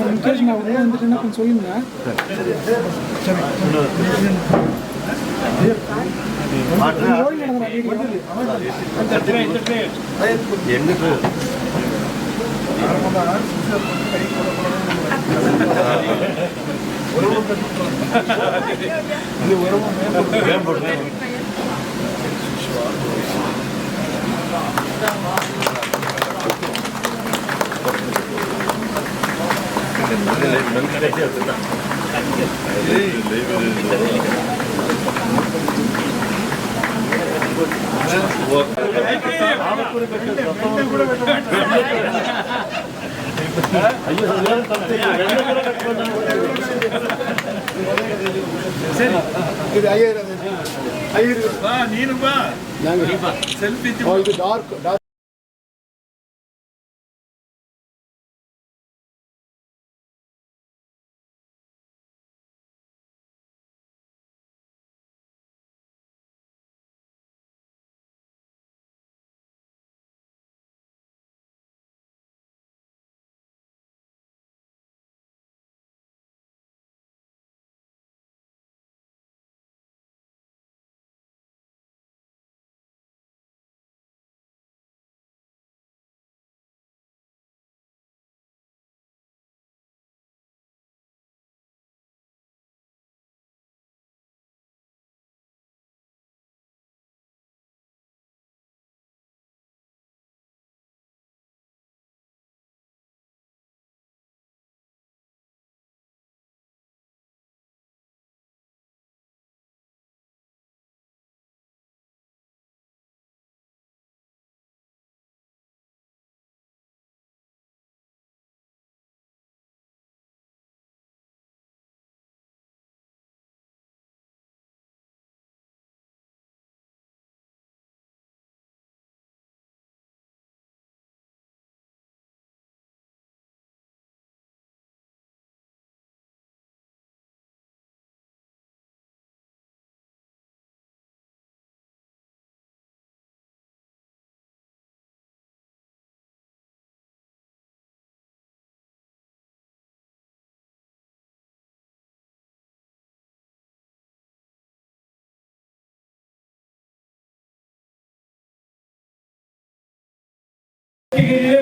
In case நான் உடனே வந்துட்டேன்னா கொஞ்சம் சொல்லுங்க.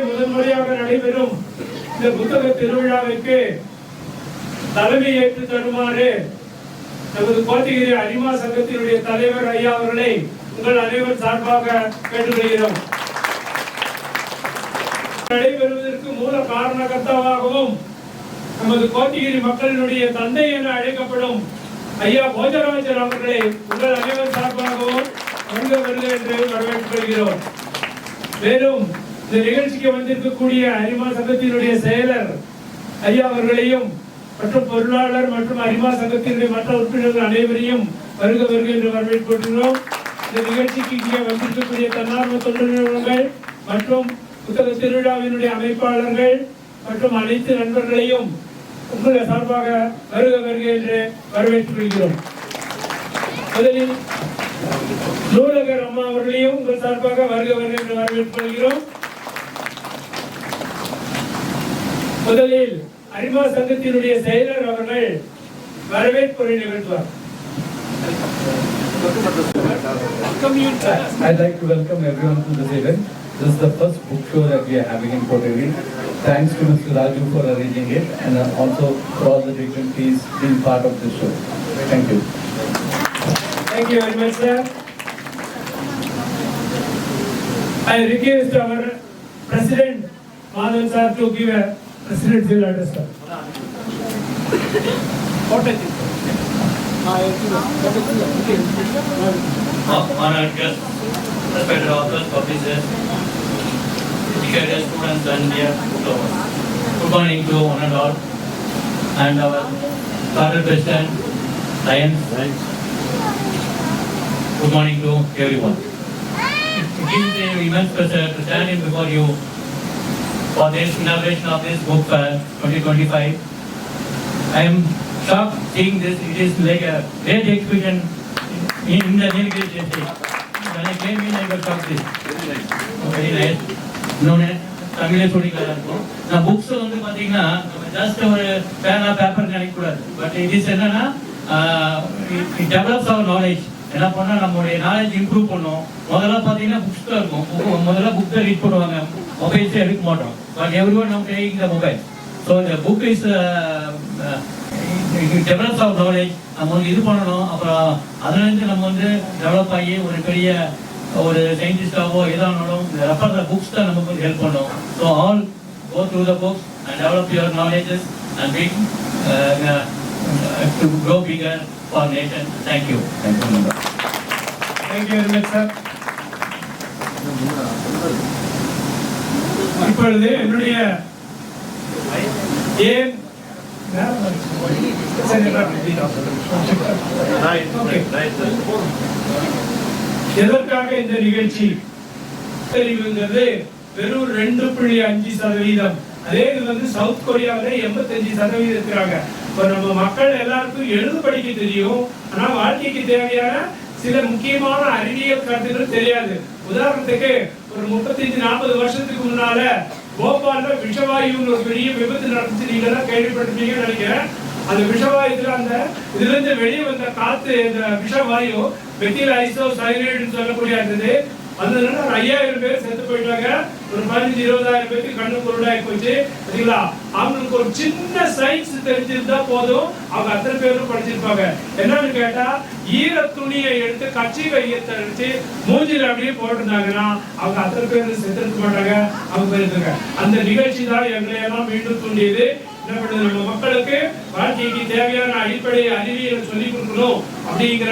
முதன்முறையாக நடைபெறும் இந்த புத்தக திருவிழாவிற்கு தலைமை ஏற்று தருமாறு நமது கோத்தகிரி அரிமா சங்கத்தினுடைய தலைவர் ஐயா அவர்களை உங்கள் அனைவர் சார்பாக கேட்டுக்கொள்கிறோம். நடைபெறுவதற்கு மூல காரணகர்த்தாவாகவும் நமது கோத்தகிரி மக்களினுடைய தந்தை என அழைக்கப்படும் ஐயா போஜராஜர் அவர்களை உங்கள் அனைவர் சார்பாகவும் வருக வருக என்று வரவேற்றுக் கொள்கிறோம். மேலும் இந்த நிகழ்ச்சிக்கு வந்திருக்கக்கூடிய அரிமா சங்கத்தினுடைய செயலர் ஐயா அவர்களையும் மற்றும் பொருளாளர் மற்றும் அரிமா சங்கத்தினுடைய மற்ற உறுப்பினர்கள் அனைவரையும் வருக வருக என்று வரவேற்கிறோம். இந்த நிகழ்ச்சிக்கு இங்கே வந்திருக்கக்கூடிய தன்னார்வ தொண்டு நிறுவனங்கள் மற்றும் புத்தக திருவிழாவினுடைய அமைப்பாளர்கள் மற்றும் அனைத்து நண்பர்களையும் உங்கள் சார்பாக வருக வருக என்று வரவேற்றுக் கொள்கிறோம். முதலில் நூலகர் அம்மா அவர்களையும் உங்கள் சார்பாக வருக வருக என்று வரவேற்றுக் கொள்கிறோம். முதலில் அரிமா சங்கத்தினுடைய செயலர் அவர்கள் வரவேற்புரை நிகழ்த்துவார். I'd like to welcome everyone to this event. This is the first book show that we are having in Kottagiri. Thanks to Mr. Raju for arranging it and also for all the dignitaries being part of this show. Thank you. Thank you very much, sir. I request our President Madhavan sir to give a presidential address, sir. Honored guests, respected authors, publishers, educators, students, and dear book lovers. Good morning to one and all, and our charter president, Ryan. Good morning to everyone. It is an immense pleasure to stand in before you for this inauguration of this book fair 2025. I am shocked seeing this. It is like a great experience in the Nilgiri state. When I came in, I was shocked. Very nice. இன்னொன்று தமிழே சொல்லிக்கலாம் இருக்கும். நான் books வந்து பார்த்தீங்கன்னா just ஒரு பேனா paper நினைக்கக்கூடாது. பட் இது என்னன்னா இட் டெவலப்ஸ் அவர் நாலேஜ். என்ன பண்ணால் நம்மளுடைய நாலேஜ் இம்ப்ரூவ் பண்ணும். முதல்ல பார்த்தீங்கன்னா புக்ஸ் தான் இருக்கும். முதல்ல புக் தான் ரீட் பண்ணுவாங்க, மொபைல்ஸே எடுக்க மாட்டோம். பட் எவ்ரி ஒன் நம்ம டேக்கிங் த மொபைல். ஸோ இந்த book is develops our knowledge. நம்ம வந்து இது பண்ணணும். அப்புறம் அதுலேருந்து நம்ம வந்து டெவலப் ஆகி ஒரு பெரிய ஒரு சயின்டிஸ்டாவோ ஏதானாலும் ரெஃபர் த புக்ஸ் தான் நமக்கு வந்து ஹெல்ப் பண்ணும். So all go through the books and develop your knowledges and big to grow bigger for nation. Thank you. Thank you very much sir. இப்பொழுது என்னுடைய ஏன் எதற்காக இந்த நிகழ்ச்சி தெரிவுங்கிறது வெறும் 2.5%. அதே இது வந்து சவுத் கொரியாவில 85% இருக்கிறாங்க. இப்போ நம்ம மக்கள் எல்லாருக்கும் எழுத படிக்க தெரியும், ஆனா வாழ்க்கைக்கு தேவையான சில முக்கியமான அறிவியல் கருத்துக்கள் தெரியாது. உதாரணத்துக்கு ஒரு 35-40 வருஷத்துக்கு முன்னால போபால்ல விஷவாயுன்னு ஒரு பெரிய விபத்து நடந்துச்சு. நீங்க எல்லாம் கேள்விப்பட்டிருப்பீங்கன்னு நினைக்கிறேன். அந்த விஷவாயுல அந்த இதுல இருந்து வெளியே வந்த காத்து, இந்த விஷவாயு மெத்தில் ஐசோசைனேட்னு சொல்லக்கூடிய இருந்தது. அதனால 5000 பேர் செத்து போயிட்டாங்க. ஒரு 15-20,000 பேருக்கு கண்ணு குருடாகி போச்சு. சரிங்களா? அவங்களுக்கு ஒரு சின்ன சயின்ஸ் தெரிஞ்சிருந்தா போதும், அவங்க அத்தனை பேரும் படிச்சிருப்பாங்க. என்னன்னு கேட்டா, ஈர துணியை எடுத்து கட்சி கையத்தை வச்சு மூஞ்சில அப்படியே போட்டிருந்தாங்கன்னா அவங்க அத்தனை பேர் செத்துருக்க மாட்டாங்க. அவங்க போயிருக்காங்க. அந்த நிகழ்ச்சி தான் எங்களை எல்லாம் மீண்டும் தூண்டியது. என்ன பண்ணுது, நம்ம மக்களுக்கு வாழ்க்கைக்கு தேவையான அடிப்படை அறிவியலை சொல்லிக் கொடுக்கணும் அப்படிங்கிற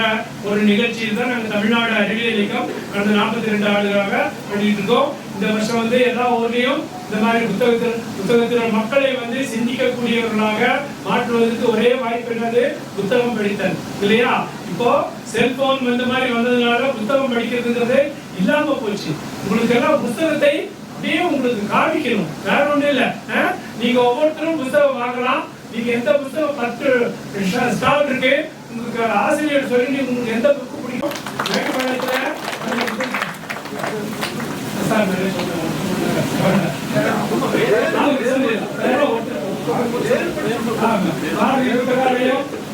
ஒரு நிகழ்ச்சியில் தான் நாங்கள் தமிழ்நாடு அறிவியல் இயக்கம் கடந்த 42 ஆண்டுகளாக பண்ணிட்டு இருக்கோம். இந்த வருஷம் வந்து எல்லா ஊர்லயும் இந்த மாதிரி புத்தகத்தில் மக்களை வந்து சிந்திக்கக்கூடியவர்களாக மாற்றுவதற்கு ஒரே வாய்ப்பு என்னது, புத்தகம் படித்தல் இல்லையா? இப்போ செல்போன் இந்த மாதிரி வந்ததுனால புத்தகம் படிக்கிறதுங்கிறது இல்லாம போச்சு. உங்களுக்கு எல்லாம் புத்தகத்தை அப்படியே உங்களுக்கு காமிக்கணும், வேற ஒண்ணும் இல்ல. நீங்க ஒவ்வொருத்தரும் புத்தகம் வாங்கலாம். நீங்க எந்த புத்தகம் 10 ஸ்டால் இருக்கு, உங்களுக்கு ஆசிரியர் சொல்லி உங்களுக்கு எந்த புக்கு பிடிக்கும்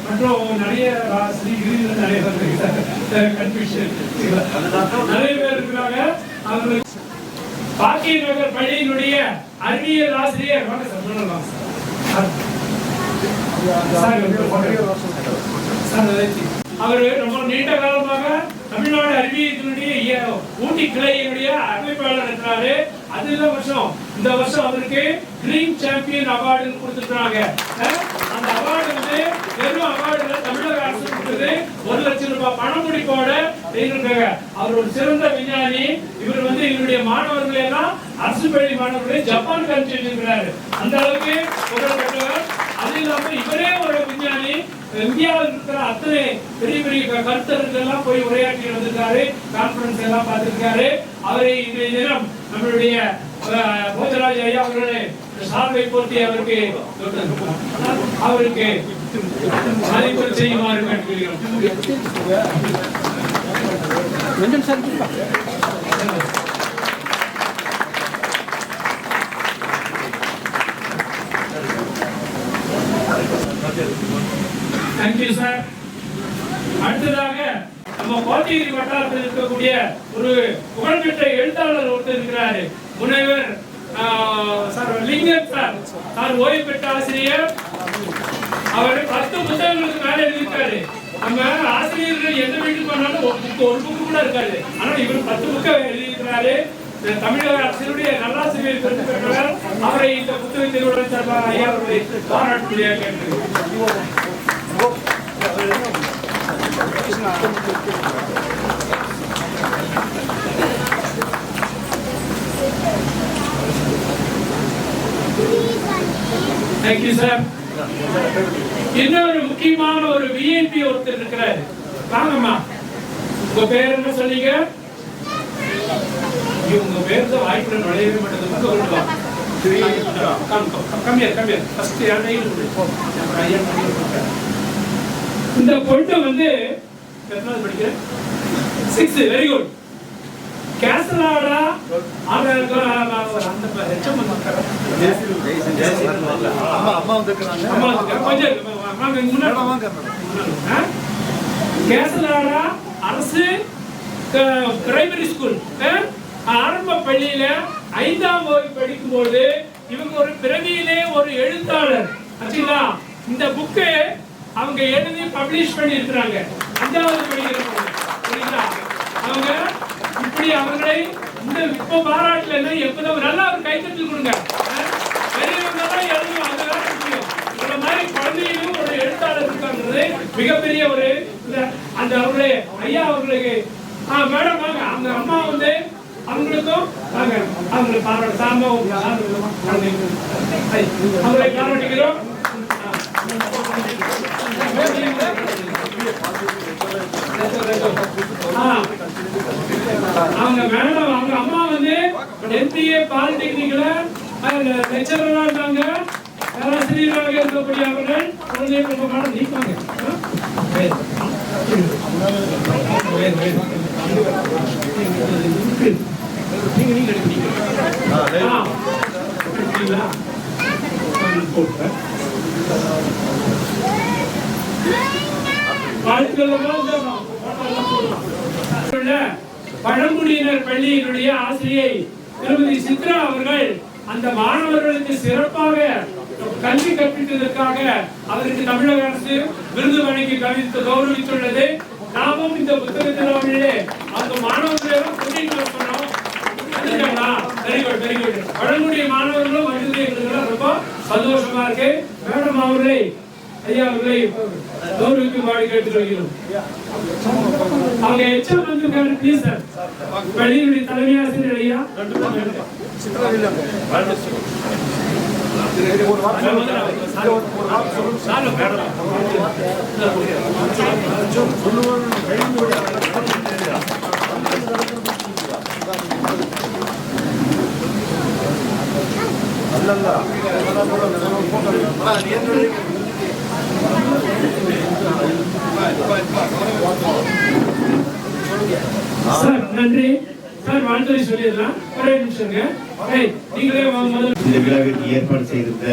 மற்றும் நிறைய நிறைய பேர் இருக்கிறாங்க. அவங்களுக்கு பாக்கிய நகர் பள்ளியினுடைய அறிவியல் ஆசிரியர் அவரு ரொம்ப நீண்ட காலமாக தமிழ்நாடு அறிவியலினுடைய ஊட்டி கிளையினுடைய அமைப்பாளர் இருக்கிறாரு. அது இந்த வருஷம் அவருக்கு ட்ரீம் சாம்பியன் அவார்டு கொடுத்துருக்காங்க. அந்த அவார்டு வந்து வெறும் அவார்டுல தமிழக அரசு கொடுத்தது 1 லட்சம் ரூபாய் பணமுடிப்போட இருக்காங்க. அவர் ஒரு சிறந்த விஞ்ஞானி. இவர் வந்து எங்களுடைய மாணவர்கள் எல்லாம் அரசு பள்ளி மாணவர்களை ஜப்பான் அனுப்பிச்சு இருக்கிறாரு. அந்த அளவுக்கு புகழப்பட்டவர். அது இல்லாம இவரே ஒரு விஞ்ஞானி. இந்தியாவில் இருக்கிற அத்தனை பெரிய பெரிய கருத்தர்கள் எல்லாம் போய் உரையாற்றி வந்திருக்காரு, கான்பரன்ஸ் எல்லாம் பார்த்திருக்காரு. அவரை இன்றைய தினம் நம்மளுடைய போஜராஜ் ஐயா அவர்களே சார்பை போட்டி அவருக்கு மதிப்பு செய்யுமாறு கேட்டுக்கொள்கிறோம். Thank you sir. அடுத்ததாக நம்ம கோத்தகிரி வட்டாரத்தில் இருக்கக்கூடிய ஒரு புகழ்பெற்ற எழுத்தாளர் ஒருத்தர் இருக்கிறாரு, முனைவர் லிங்கன் சார். அவர் ஓய்வு பெற்ற ஆசிரியர். அவர் 10 புத்தகங்களுக்கு மேல எழுதியிருக்காரு. நம்ம ஆசிரியர்கள் எந்த வீட்டுக்கு போனாலும் ஒரு புக்கு கூட இருக்காது. ஆனா இவர் 10 புக்கை எழுதியிருக்கிறாரு. தமிழக அரசினுடைய நல்லாசிரியர் விருது பெற்றவர். அவரை இந்த புத்தகத்தினுடன் சார்பாக ஐயா அவர்களை பாராட்டுடைய கேட்கிறேன். Thank you sir. இன்னொரு முக்கியமான ஒரு விஐபி ஒருத்தர் இருக்கிறாரு. வாங்கம்மா, உங்க பேர் என்ன சொன்னீங்க? உங்க பேர் தான் வாய்ப்புல நுழையவே மாட்டேங்குது. கம்மியா ஃபர்ஸ்ட் ஐயா இந்த பொண்ணு வந்து எத்தனாவது படிக்கிறேன்? 6. Very good. கேசலாடா அந்த ஹெச்எம் கேசலாடா அரசு பிரைமரி ஸ்கூல் ஆரம்ப பள்ளியில 5ஆம் வகுப்பு படிக்கும்போது இவங்க ஒரு பிறவியிலே ஒரு எழுத்தாளர். ஆச்சுங்களா? இந்த புக்கு அவங்க எழுதி பப்ளிஷ் பண்ணி இருக்கிறாங்க. 5வது படிக்கிறவங்க. சரிங்களா? அவங்க இப்படி அவர்களை இந்த இப்ப பாராட்டல எப்பதான் நல்லா ஒரு கைத்தட்டல் கொடுங்க. பெரியவங்க தான் எழுதும். அதுதான் முக்கியம். இந்த மாதிரி குழந்தைகளும் ஒரு எழுத்தாளர் இருக்காங்கிறது மிகப்பெரிய ஒரு அந்த அவர்களே ஐயா அவர்களுக்கு மேடம் வாங்க. அவங்க அம்மா வந்து அவங்களுக்கும் வாங்க அவங்களுக்கு பாராட்டு அவங்களை பாராட்டுகிறோம். அவங்க மேடம் அவங்க அம்மா வந்து MBA பாலிடெக்னிக்ல லெக்சரரா இருக்காங்க. பேராசிரியராக இருக்கக்கூடிய அவர்கள் குழந்தைய மேடம் நீக்காங்க. பழங்குடியினர் பள்ளியினுடைய ஆசிரியை திருமதி சித்ரா அவர்கள் அந்த மாணவர்களுக்கு சிறப்பாக கல்வி கற்பித்ததற்காக அவருக்கு தமிழக அரசு விருது வழங்கி கௌரவித்துள்ளது. நாமும் இந்த புத்தக திருவிழாவிலே அந்த மாணவர்களை கூட்டிட்டு பண்ணோம். Very good very good. பழங்குடிய மாணவர்களும் வந்தது ரொம்ப சந்தோஷமா இருக்கு. மேடம் அவர்களை ஐயா அவர்களை கௌரவிக்குமாறு கேட்டுக்கொள்கிறோம். அவங்க எச்எம் வந்திருக்காரு. Please sir. பள்ளியினுடைய தலைமை ஆசிரியர் ஐயா சார் நன்றி சார். வாழ்த்துறை சொல்லிடலாம். ஒரே நிமிஷங்க. நீங்களே இந்த விழாவிற்கு ஏற்பாடு செய்திருந்த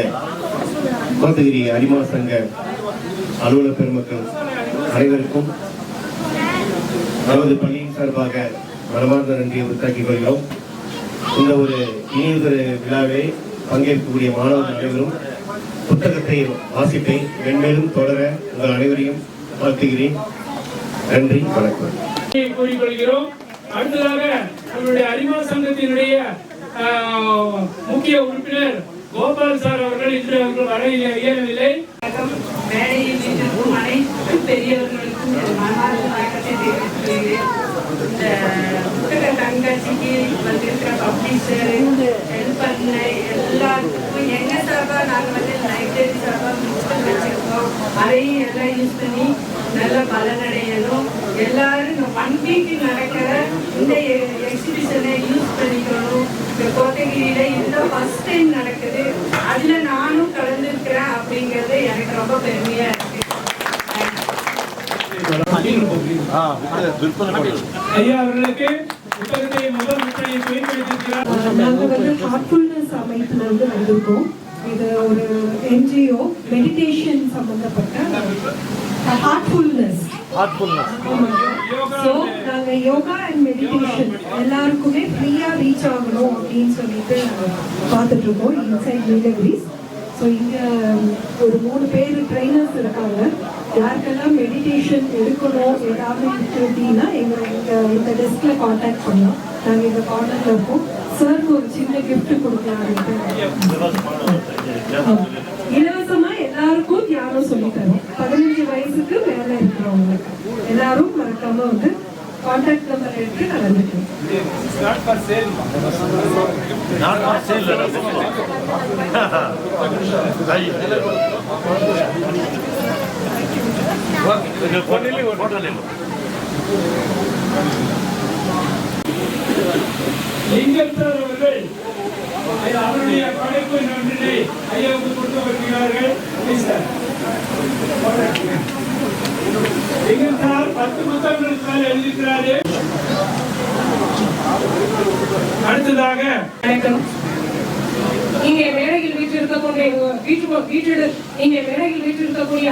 கோத்தகிரி அரிமா சங்க அலுவலர் பெருமக்கள் அனைவருக்கும் நமது பள்ளியின் சார்பாக மனமார்ந்த நன்றியை உருத்தாக்கிக் கொள்கிறோம். இந்த ஒரு இனியொரு விழாவை பங்கேற்கக்கூடிய மாணவர்கள் அனைவரும் புத்தகத்தை வாசிப்பை மென்மேலும் தொடர உங்கள் அனைவரையும் வாழ்த்துகிறேன். நன்றி, வணக்கம். கூறிக்கொள்கிறோம். அடுத்ததாக நம்முடைய அரிமா சங்கத்தினுடைய முக்கிய உறுப்பினர் கோபால் சார் அவர்கள் இன்று அவர்கள் வர இயலவில்லை. மேடையில் இருக்கும் அனைத்து பெரியவர்களுக்கும் மனமார்ந்த வணக்கத்தை தெரிவித்துள்ளேன். இந்த புத்தக கண்காட்சிக்கு வந்திருக்கிற பப்ளிஷர் ஹெல்ப் பண்ண எல்லாருக்கும் எங்க சார்பாக நாங்கள் வந்து லைப்ரரி சார்பாக புத்தகம் வச்சிருக்கோம். அதையும் எல்லாம் யூஸ் பண்ணி நல்ல பலனடையணும். எல்லாரும் இந்த 1 வீக் நடக்கிற இந்த எக்ஸிபிஷனை யூஸ் பண்ணிக்கணும். இந்த கோத்தகிரியில இதுதான் ஃபர்ஸ்ட் டைம் நடக்குது. அதுல நானும் கலந்துருக்கிறேன் அப்படிங்கிறது எனக்கு ரொம்ப பெருமையா இருக்கு. ஐயா அவர்களுக்கு புத்தகத்தை முதல் முறையை துவக்கியிருக்கிறார். நாங்கள் வந்து ஹார்ட்ஃபுல்னஸ் அமைப்புல இருந்து வந்திருக்கோம். இது ஒரு NGO மெடிடேஷன் சம்பந்தப்பட்ட ஹார்ட்ஃபுல்னஸ். ஸோ நாங்கள் யோகா அண்ட் மெடிடேஷன் எல்லாருக்குமே ஃப்ரீயாக ரீச் ஆகணும் அப்படின்னு சொல்லிட்டு பார்த்துட்டு இருக்கோம் இன்சைட் நீலகிரிஸ். ஸோ இங்கே ஒரு 3 பேர் ட்ரைனர்ஸ் இருக்காங்க. யாருக்கெல்லாம் மெடிடேஷன் எடுக்கணும் ஏதாவது இருக்குது அப்படின்னா இந்த டெஸ்கில் காண்டாக்ட் பண்ணலாம். நாங்கள் இந்த கார்னரில் இருக்கோம். சாருக்கு ஒரு சின்ன கிஃப்ட் கொடுக்கலாம். இலவசமா எல்லாருக்கும் தியானம் சொல்லி தரோம். 15 வயசுக்கு மேல இருக்கிறவங்களுக்கு எல்லாரும் மறக்காம வந்து கான்டாக்ட் நம்பர் எடுத்து கலந்துக்கணும். லிங்கம் சார் அவர்கள் அவருடைய படைப்பு நன்றினை ஐயாவுக்கு கொடுத்து வருகிறார்கள். 10 புத்தகங்களுக்கு மேல் எழுதியிருக்கிறாரு. அடுத்ததாக வணக்கம். இங்கே மேடையில் வீற்றிருக்கக்கூடிய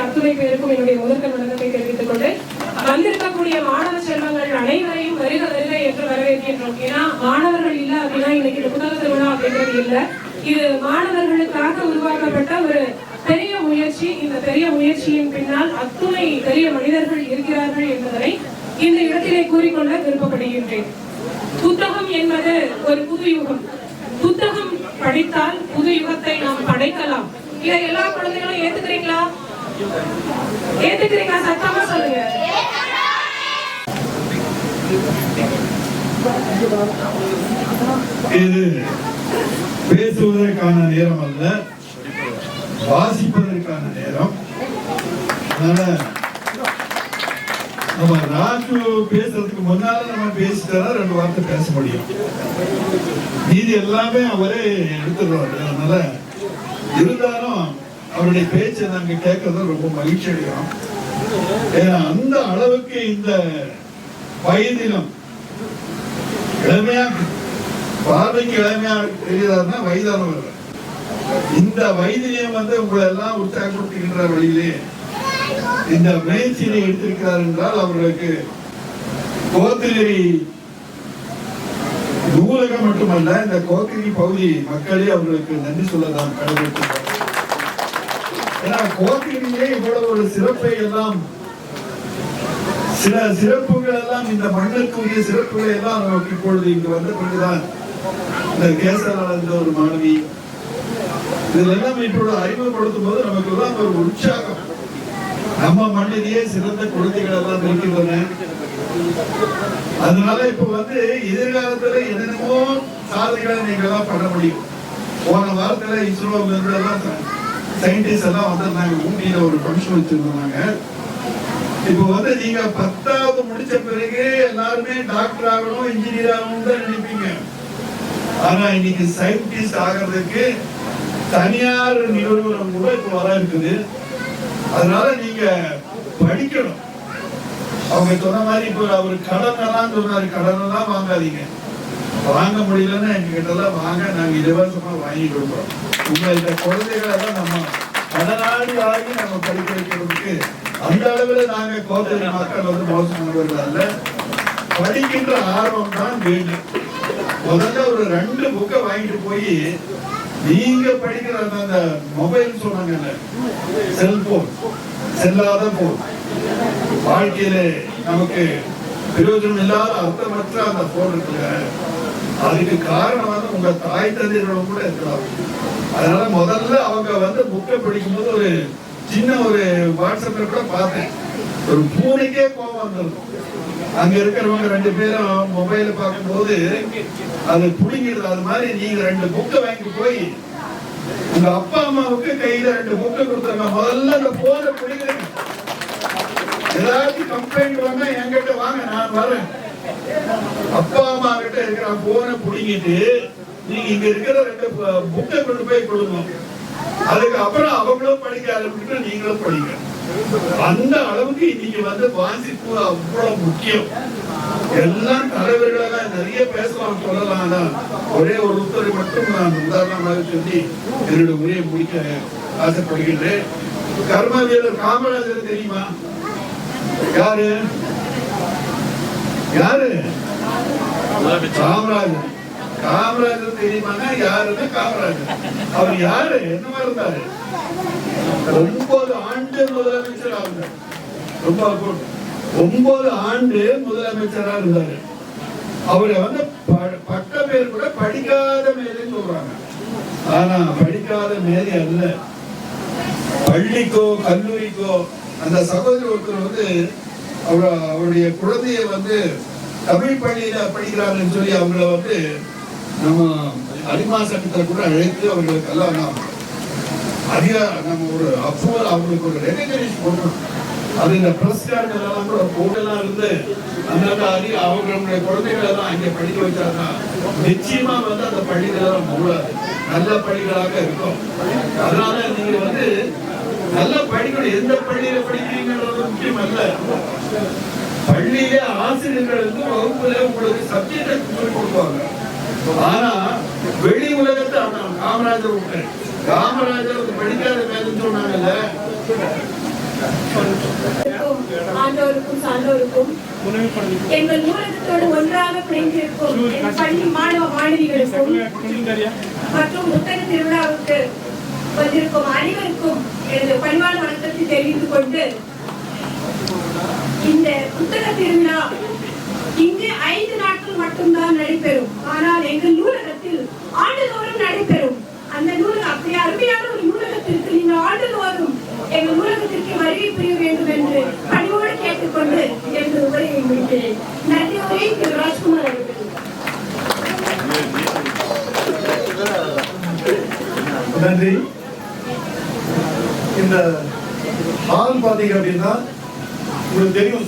அத்துணை பேருக்கும் என்னுடைய முதற்கண் வணக்கத்தை தெரிவித்துக் கொண்டு வந்திருக்கக்கூடிய மாணவ செல்வங்கள் அனைவரையும் வருக வருக என்று வரவேற்கின்றோம். ஏன்னா மாணவர்கள் இல்ல அப்படின்னா இன்னைக்கு இந்த புத்தக திருவிழா அப்படிங்கிறது இல்லை. இது மாணவர்களுக்காக உருவாக்கப்பட்ட ஒரு பெரிய முயற்சி. இந்த பெரிய முயற்சியின் பின்னால் அத்துணை பெரிய மனிதர்கள் இருக்கிறார்கள் என்பதனை இந்த இடத்திலே கூறிக்கொள்ள விருப்பப்படுகின்றேன். புத்தகம் என்பது ஒரு புது யுகம். புத்தகம் படித்தால் புது யுகத்தை நாம் படைக்கலாம். இதை எல்லா குழந்தைகளும் ஏத்துக்கிறீங்களா? ஏத்துக்கிறீங்களா? சத்தமா சொல்லுங்க. இது பேசுவதற்கான நேரம் அல்ல, வாசிப்பதற்கான நேரம். அதனால நம்ம ராஜு பேசுறதுக்கு முன்னால நம்ம பேசிட்டா 2 வார்த்தை பேச முடியும். மீதி எல்லாமே அவரே எடுத்துடுவாரு. அதனால இருந்தாலும் அவருடைய பேச்சை நாங்க கேட்கறது ரொம்ப மகிழ்ச்சி அடைகிறோம். ஏன்னா அந்த அளவுக்கு இந்த வயதிலும் இளமையா, பார்வைக்கு இளமையா தெரியாதுன்னா வயதானவர். இந்த வயதிலையும் உங்களை எல்லாம் உற்சாகப்படுத்துகின்ற வழியிலே இந்த முயற்சியை எடுத்திருக்கிறார் என்றால் அவர்களுக்கு கோத்தகிரி நூலகம் மட்டுமல்ல, இந்த கோத்தகிரி பகுதி மக்களே அவர்களுக்கு நன்றி சொல்ல நாம் கடமைப்பட்டிருக்கிறோம். ஏன்னா கோத்தகிரியிலே இவ்வளவு ஒரு சிறப்பை எல்லாம், சில சிறப்புகள் எல்லாம், இந்த மண்ணுக்குரிய சிறப்புகளை எல்லாம் நமக்கு இப்பொழுது இங்கு வந்த பிறகுதான் இந்த கேசவ ஒரு மாணவி இதெல்லாம் இப்பொழுது அறிமுகப்படுத்தும் போது நமக்கு எல்லாம் ஒரு உற்சாகம். நம்ம மண்ணிலேயே சிறந்த குழந்தைகள் எல்லாம் இருக்கின்றன. அதனால இப்ப எதிர்காலத்துல என்னென்னமோ சாதனைகளை நீங்க எல்லாம் பண்ண முடியும். போன வாரத்துல இஸ்ரோ சயின்டிஸ்ட் எல்லாம் வந்திருந்தாங்க. ஊட்டியில ஒரு ஃபங்க்ஷன் வச்சிருந்தாங்க. இப்ப நீங்க 10வது முடிச்ச பிறகு எல்லாருமே டாக்டர் ஆகணும், இன்ஜினியர் ஆகணும் தான் நினைப்பீங்க. ஆனா இன்னைக்கு சயின்டிஸ்ட் ஆகிறதுக்கு தனியார் நிறுவனம் கூட இப்ப வர இருக்குது. அதனால நீங்க படிக்கணும். அவங்க சொன்ன மாதிரி இப்ப அவர் கடன் எல்லாம் சொன்னாரு, கடன் எல்லாம் வாங்காதீங்க. வாங்க முடியலன்னா எங்க கிட்ட எல்லாம் வாங்க, நாங்க இலவசமா வாங்கி கொடுக்குறோம். உங்க இந்த குழந்தைகளை எல்லாம் நம்ம கடனாடி ஆகி நம்ம படிக்க வைக்கிறதுக்கு அந்த அளவுல நாங்க கோத்தகிரி மக்கள் மோசமானவர்கள் அல்ல. படிக்கின்ற ஆர்வம் தான் வேண்டும். முதல்ல ஒரு 2 புக்கை வாங்கிட்டு போய் நீங்க படிக்கிற அந்த மொபைல் சொன்னாங்கல்ல, செல்போன், செல்லாத போன், வாழ்க்கையில நமக்கு பிரயோஜனம் இல்லாத அர்த்தமற்ற அந்த போன் இருக்குல்ல, அதுக்கு காரணம் உங்க தாய் தந்தையர்களும் கூட இருக்கலாம். அதனால முதல்ல அவங்க புக்கை படிக்கும் போது ஒரு சின்ன ஒரு வாட்ஸ்அப்ல கூட பார்த்தேன், ஒரு பூனைக்கே கோபம் வந்துடும். அங்க இருக்கிறவங்க 2 பேரும் மொபைல பார்க்கும் போது அது புடிங்கிடுது. அது மாதிரி நீங்க 2 புக்கை வாங்கி போய் உங்க அப்பா அம்மாவுக்கு கையில 2 புக்கை கொடுத்தாங்க. முதல்ல அந்த போனை பிடிக்கிறீங்க. ஏதாச்சும் கம்ப்ளைண்ட் வந்தா என்கிட்ட வாங்க, நான் வரேன். அப்பா அம்மா கிட்ட இருக்கிற போனை பிடிங்கிட்டு நீங்க இங்க இருக்கிற 2 புக்கை கொண்டு போய் கொடுக்கணும். அதுக்கு அப்புறம் அவங்களும் படிக்க ஆரம்பிச்சுட்டு நீங்களும் படிங்க. அந்த அளவுக்கு இன்னைக்கு வாசிப்பு அவ்வளவு முக்கியம். எல்லாம் தலைவர்களெல்லாம் நிறைய பேசலாம், சொல்லலாம். ஒரே ஒரு உத்தரவை மட்டும் நான் உதாரணமாக சொல்லி என்னுடைய உரையை முடிக்க ஆசைப்படுகின்றேன். கர்ம வீரர் காமராஜர் தெரியுமா? யாரு யாரு? காமராஜர். காமராஜர் தெரியுமாங்க? யாருன்னா காமராஜர். அவர் யாரு? என்னமா இருந்தாரு? 9 ஆண்டு முதலமைச்சர் ஆகுறாரு. ரொம்ப 9 ஆண்டு முதலமைச்சரா இருந்தாரு. அவரை பட்ட பேர் கூட படிக்காத மேதைன்னு சொல்றாங்க. ஆனா படிக்காத மேதை அல்ல. பள்ளிக்கோ கல்லூரிக்கோ அந்த சகோதரி ஒருத்தர் அவருடைய குழந்தைய தமிழ் பள்ளியில படிக்கிறாங்கன்னு சொல்லி அவங்கள நம்ம அரிமா சட்டத்தை கூட அழைத்து அவர்களுக்கு எல்லாம் நம்ம ஒரு அப்ரூவல், அவங்களுக்கு ஒரு ரெகக்னைஸ் பண்ணணும். அது இந்த பிரஸ் கார்டு எல்லாம் கூட போட்டெல்லாம் இருந்து அவங்களுடைய குழந்தைகள் எல்லாம் அங்கே படிக்க வச்சாங்கன்னா நிச்சயமா அந்த பள்ளிகள் எல்லாம் மூடாது, நல்ல பள்ளிகளாக இருக்கும். அதனால நீங்க நல்லா படிக்கணும். எந்த பள்ளியில படிக்கிறீங்கன்றது முக்கியம் அல்ல. பள்ளியிலே ஆசிரியர்கள் வந்து வகுப்புல உங்களுக்கு சப்ஜெக்ட் சொல்லிக் கொடுப்பாங்க. ஆனா வெளி உலகத்தை காமராஜர் படிக்காத வேலைன்னு சொன்னாங்கல்ல. ஆண்டோருக்கும் சான்றோருக்கும் எங்கள் நூலகத்தோடு ஒன்றாக பிணைந்திருக்கும் என் பள்ளி மாணவ மாணவிகளுக்கும் மற்றும் புத்தக திருவிழாவுக்கு வந்திருக்கும் அனைவருக்கும் எனது பணிவான வணக்கத்தை தெரிவித்துக் கொண்டு, இந்த புத்தக திருவிழா இங்கு 5 நாட்கள் மட்டும்தான் நடைபெறும். ஆனால் எங்கள் நூலகத்தில் ஆண்டுதோறும் நடைபெறும். அந்த நூலகம் அப்படி அருமையான ஒரு நூலகத்திற்கு நீங்கள் ஆண்டுதோறும் எங்கள் நூலகத்திற்கு வருகை புரிய வேண்டும் என்று பணிவோடு கேட்டுக்கொண்டு எனது உரையை முடிக்கிறேன். நன்றி. உரை திரு ராஜ்குமார் அவர்கள். நன்றி. இந்த ஹால் பாத்தீங்க அப்படின்னா உங்களுக்கு தெரியும்,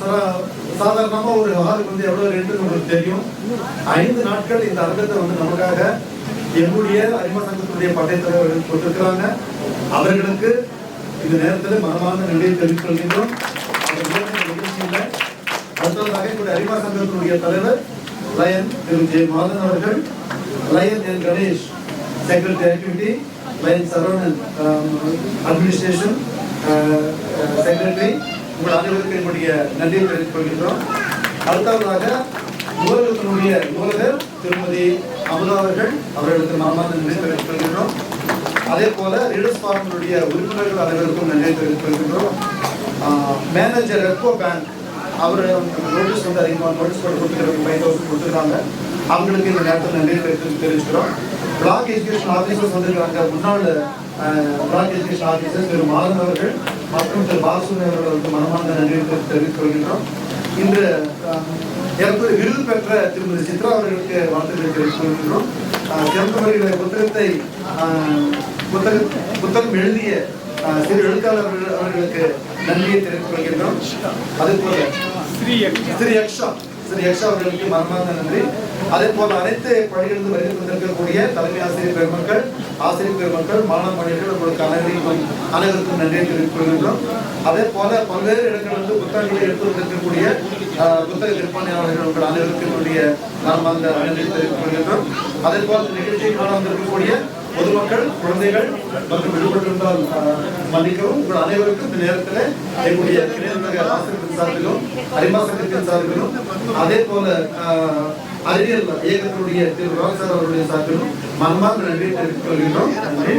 சாதாரணமா ஒரு ஹாலுக்கு வந்து எவ்வளவு ரெண்டுன்னு உங்களுக்கு தெரியும். 5 நாட்கள் இந்த அரங்கத்தை வந்து நமக்காக என்னுடைய அறிமுக சங்கத்தினுடைய படைத்தலைவர்கள் கொடுத்திருக்கிறாங்க. அவர்களுக்கு இந்த நேரத்தில் மனமான நன்றியை தெரிவித்துக் கொள்கின்றோம். அடுத்ததாக என்னுடைய அறிமுக சங்கத்தினுடைய தலைவர் லயன் திரு ஜே மாதன் அவர்கள், lion N Ganesh secretary activity, lion Saravanan administration secretary, உங்கள் அனைவருக்கு என்னுடைய நன்றியை தெரிவித்துக் கொள்கின்றோம். அடுத்ததாக நூலகத்தினுடைய நூலகர் திருமதி அமுதா அவர்களுக்கு மனமார்ந்த நன்றி தெரிவித்துக் கொள்கின்றோம். அதே போல ரீடர்ஸ் ஃபாரத்தினுடைய உறுப்பினர்கள் அனைவருக்கும் நன்றி தெரிவித்துக் கொள்கின்றோம். மேனேஜர் ரெப்கோ பேங்க் அவர் நோட்டீஸ் வந்து அதிகமாக நோட்டீஸ் போட்டு கொடுத்துருக்காங்க, 5,000 கொடுத்துருக்காங்க. அவங்களுக்கு இந்த நேரத்தில் நன்றி தெரிவிச்சுக்கிறோம். பிளாக் எஜுகேஷன் ஆஃபீஸர்ஸ் வந்திருக்காங்க. முன்னாள் பிளாக் எஜுகேஷன் ஆஃபீஸர்ஸ் திரு மாதன் அவர்கள் மற்றும் திரு பாலசுமணி அவர்களுக்கு மனமார்ந்த நன்றி தெரிவித்துக் கொள்கின்றோம். இன்று விருது பெற்ற திருமதி சித்ரா அவர்களுக்கு வாழ்த்துக்களை தெரிவித்துக் கொள்கின்றோம். சிறந்த முறையில் புத்தகம் எழுதிய சிறு எழுத்தாளர் அவர்களுக்கு நன்றியை தெரிவித்துக் கொள்கின்றோம். அதே போல ஸ்ரீ யக்ஷா அவர்களுக்கு மனமார்ந்த நன்றி. அதே போல அனைத்து பள்ளிகளிலிருந்து வருகை தந்திருக்கக்கூடிய தலைமை ஆசிரியர் பெருமக்கள், ஆசிரியர் பெருமக்கள், மாணவ மாணவிகள் உங்களுக்கு அனைவருக்கும் நன்றியை தெரிவித்துக் கொள்கின்றோம். அதே போல பல்வேறு இடங்களிலிருந்து புத்தகங்களை எடுத்து வந்திருக்கக்கூடிய புத்தக விற்பனையாளர்கள் உங்கள் அனைவருக்கும் என்னுடைய மனமார்ந்த நன்றியை தெரிவித்துக் கொள்கின்றோம். அதே போல நிகழ்ச்சியை காண வந்திருக்கக்கூடிய பொதுமக்கள், குழந்தைகள் மற்றும் விடுபட்டிருந்தால் மன்னிக்கவும். உங்கள் அனைவருக்கும் இந்த நேரத்தில் என்னுடைய கிணறு ஆசிரியர் சார்பிலும் அறிமுக சங்கத்தின் சார்பிலும் அதே போல அறிவியல் இயக்கத்தினுடைய திரு ராஜ் அவருடைய சார்பிலும் மனமார்ந்த நன்றியை தெரிவித்துக் கொள்கின்றோம். நன்றி.